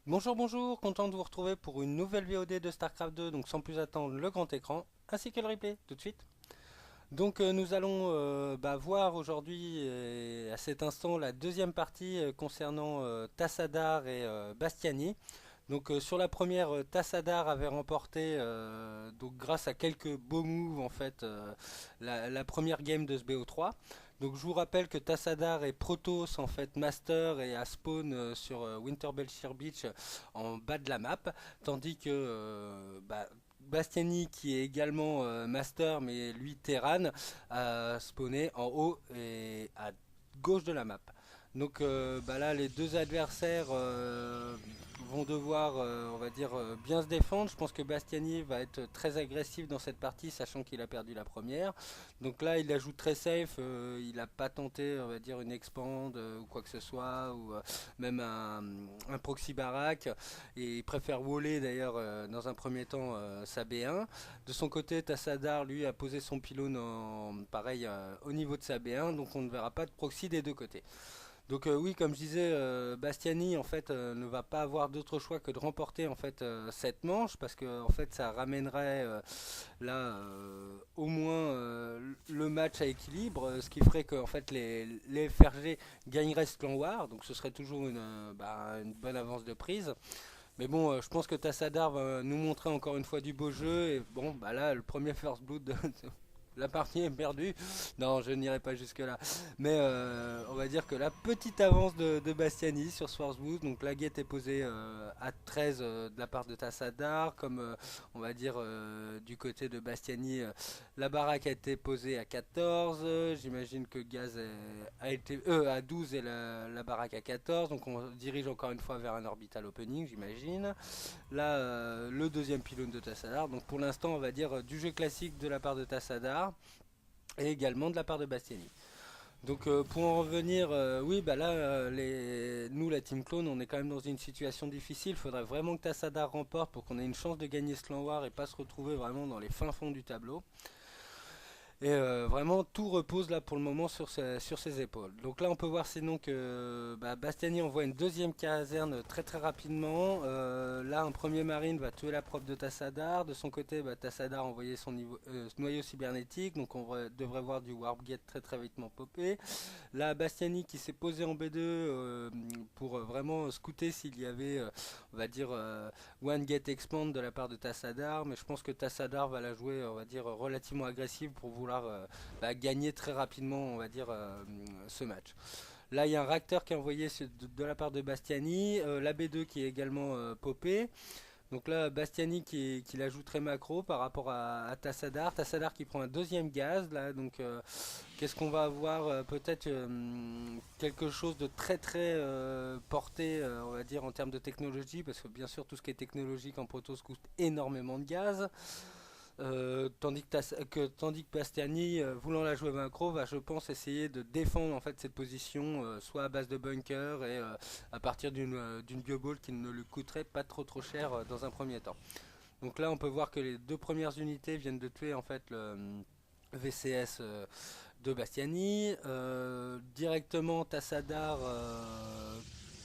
Bonjour, bonjour, content de vous retrouver pour une nouvelle VOD de StarCraft 2, donc sans plus attendre le grand écran, ainsi que le replay, tout de suite. Donc nous allons voir aujourd'hui à cet instant la deuxième partie concernant Tassadar et Bastiani. Donc sur la première, Tassadar avait remporté, donc grâce à quelques beaux moves en fait, la première game de ce BO3. Donc je vous rappelle que Tassadar est Protoss en fait Master et à spawn sur Winterbelcher Beach en bas de la map, tandis que Bastiani qui est également Master mais lui Terran a spawné en haut et à gauche de la map. Donc là les deux adversaires vont devoir on va dire bien se défendre. Je pense que Bastiani va être très agressif dans cette partie sachant qu'il a perdu la première. Donc là il la joue très safe, il n'a pas tenté on va dire une expand ou quoi que ce soit ou même un proxy barack et il préfère waller d'ailleurs dans un premier temps sa B1. De son côté Tassadar lui a posé son pylône pareil au niveau de sa B1 donc on ne verra pas de proxy des deux côtés. Donc oui, comme je disais, Bastiani en fait ne va pas avoir d'autre choix que de remporter en fait cette manche parce que en fait ça ramènerait au moins le match à équilibre, ce qui ferait que en fait les FRG gagneraient ce clan War, donc ce serait toujours une bonne avance de prise. Mais bon, je pense que Tassadar va nous montrer encore une fois du beau jeu et bon, bah là le premier First Blood la partie est perdue. Non, je n'irai pas jusque-là. Mais on va dire que la petite avance de Bastiani sur Swarswood. Donc la guette est posée à 13 de la part de Tassadar. Comme on va dire du côté de Bastiani, la baraque a été posée à 14. J'imagine que Gaz a été à 12 et la baraque à 14. Donc on dirige encore une fois vers un orbital opening, j'imagine. Là, le deuxième pylône de Tassadar. Donc pour l'instant, on va dire du jeu classique de la part de Tassadar et également de la part de Bastiani. Donc pour en revenir, oui, bah là, nous, la Team Clone, on est quand même dans une situation difficile. Il faudrait vraiment que Tassadar remporte pour qu'on ait une chance de gagner ce clan War et pas se retrouver vraiment dans les fins fonds du tableau. Et vraiment, tout repose là pour le moment sur ses épaules. Donc là, on peut voir sinon que Bastiani envoie une deuxième caserne très très rapidement. Là, un premier marine va tuer la prof de Tassadar. De son côté, Tassadar a envoyé son noyau cybernétique. Donc devrait voir du Warpgate très très vite popper. Là, Bastiani qui s'est posé en B2 pour vraiment scouter s'il y avait, on va dire, One Gate Expand de la part de Tassadar, mais je pense que Tassadar va la jouer, on va dire, relativement agressive pour vouloir gagner très rapidement, on va dire, ce match. Là, il y a un réacteur qui est envoyé de la part de Bastiani, la B2 qui est également popée. Donc là, Bastiani qui la joue très macro par rapport à Tassadar. Tassadar qui prend un deuxième gaz. Là, donc, qu'est-ce qu'on va avoir peut-être quelque chose de très très porté, on va dire, en termes de technologie, parce que bien sûr, tout ce qui est technologique en Protoss coûte énormément de gaz. Tandis que Bastiani, voulant la jouer macro, va je pense essayer de défendre en fait cette position, soit à base de bunker et à partir d'une bioball qui ne lui coûterait pas trop cher dans un premier temps. Donc là on peut voir que les deux premières unités viennent de tuer en fait le VCS de Bastiani. Directement Tassadar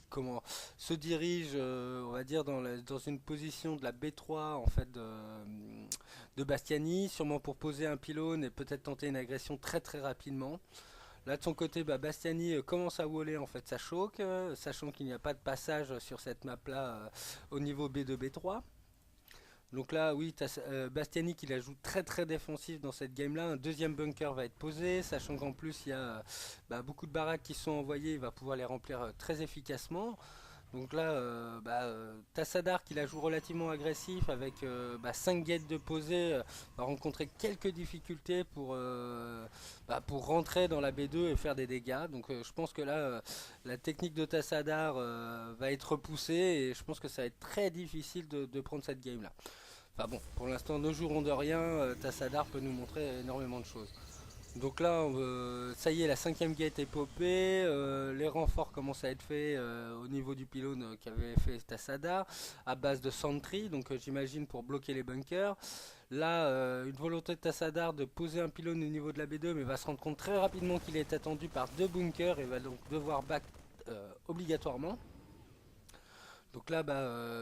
comment se dirige, on va dire, dans une position de la B3 en fait de Bastiani, sûrement pour poser un pylône et peut-être tenter une agression très très rapidement. Là de son côté, Bastiani commence à waller en fait sa choke, sachant qu'il n'y a pas de passage sur cette map là au niveau B2 B3. Donc là, oui, Bastiani qui la joue très très défensif dans cette game là. Un deuxième bunker va être posé, sachant qu'en plus il y a beaucoup de baraques qui sont envoyées, il va pouvoir les remplir très efficacement. Donc là, Tassadar qui la joue relativement agressif avec 5 gates de posée va rencontrer quelques difficultés pour rentrer dans la B2 et faire des dégâts. Donc je pense que là, la technique de Tassadar va être repoussée et je pense que ça va être très difficile de prendre cette game là. Enfin bon, pour l'instant, ne jouerons de rien. Tassadar peut nous montrer énormément de choses. Donc là, ça y est, la cinquième gate est popée, les renforts commencent à être faits au niveau du pylône qu'avait fait Tassadar à base de Sentry, donc j'imagine pour bloquer les bunkers. Là, une volonté de Tassadar de poser un pylône au niveau de la B2, mais va se rendre compte très rapidement qu'il est attendu par deux bunkers et va donc devoir back obligatoirement. Donc là,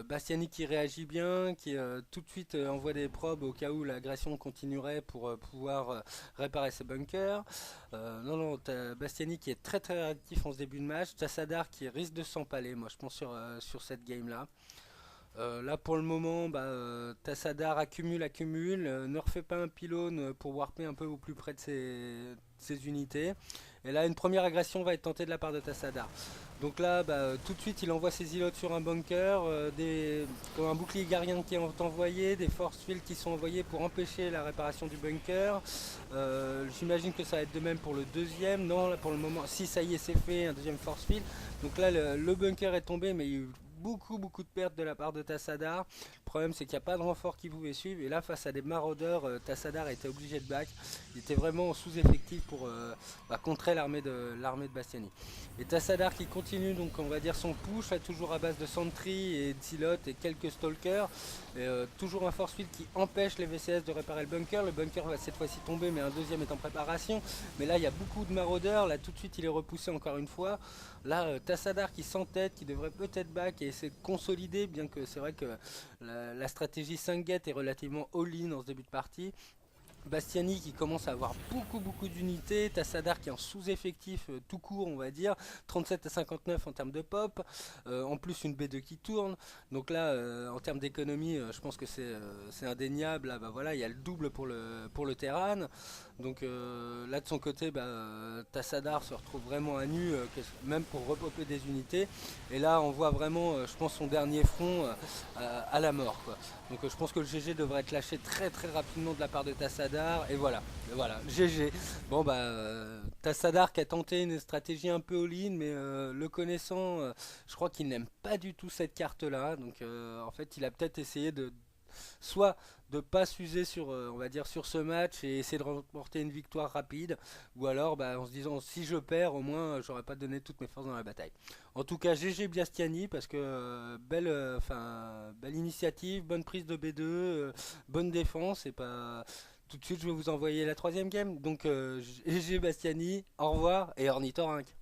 Bastiani qui réagit bien, qui tout de suite envoie des probes au cas où l'agression continuerait pour pouvoir réparer ses bunkers. Non, non, t'as Bastiani qui est très très réactif en ce début de match. T'as Sadar qui risque de s'empaler, moi je pense sur cette game-là. Là pour le moment, Tassadar accumule, ne refait pas un pylône pour warper un peu au plus près de ses unités. Et là une première agression va être tentée de la part de Tassadar. Donc là tout de suite il envoie ses îlots sur un bunker, comme un bouclier gardien qui est envoyé, des force fields qui sont envoyés pour empêcher la réparation du bunker. J'imagine que ça va être de même pour le deuxième. Non là pour le moment, si ça y est c'est fait, un deuxième force field. Donc là le bunker est tombé mais il y a eu beaucoup de pertes de la part de Tassadar. Le problème c'est qu'il n'y a pas de renfort qui pouvait suivre et là face à des maraudeurs, Tassadar était obligé de back. Il était vraiment en sous-effectif pour contrer l'armée de Bastiani. Et Tassadar qui continue donc on va dire son push, là, toujours à base de sentry et d'Ilot et quelques stalkers. Et, toujours un force field qui empêche les VCS de réparer le bunker. Le bunker va cette fois-ci tomber mais un deuxième est en préparation. Mais là il y a beaucoup de maraudeurs, là tout de suite il est repoussé encore une fois. Là, Tassadar qui s'entête, qui devrait peut-être back et essayer de consolider, bien que c'est vrai que la stratégie 5 get est relativement all-in en ce début de partie. Bastiani qui commence à avoir beaucoup d'unités, Tassadar qui est en sous-effectif tout court on va dire, 37 à 59 en termes de pop, en plus une B2 qui tourne, donc là en termes d'économie je pense que c'est indéniable, là voilà il y a le double pour le Terran, donc là de son côté Tassadar se retrouve vraiment à nu, même pour repopper des unités, et là on voit vraiment je pense son dernier front à la mort quoi. Donc je pense que le GG devrait être lâché très rapidement de la part de Tassadar. Et voilà, GG. Bon Tassadar qui a tenté une stratégie un peu all-in, mais le connaissant, je crois qu'il n'aime pas du tout cette carte-là. Donc en fait, il a peut-être essayé de soit de pas s'user sur on va dire sur ce match et essayer de remporter une victoire rapide, ou alors en se disant si je perds au moins j'aurais pas donné toutes mes forces dans la bataille. En tout cas GG Biastiani parce que belle initiative, bonne prise de B2, bonne défense, et pas tout de suite je vais vous envoyer la troisième game, donc GG Bastiani, au revoir et ornithorynque.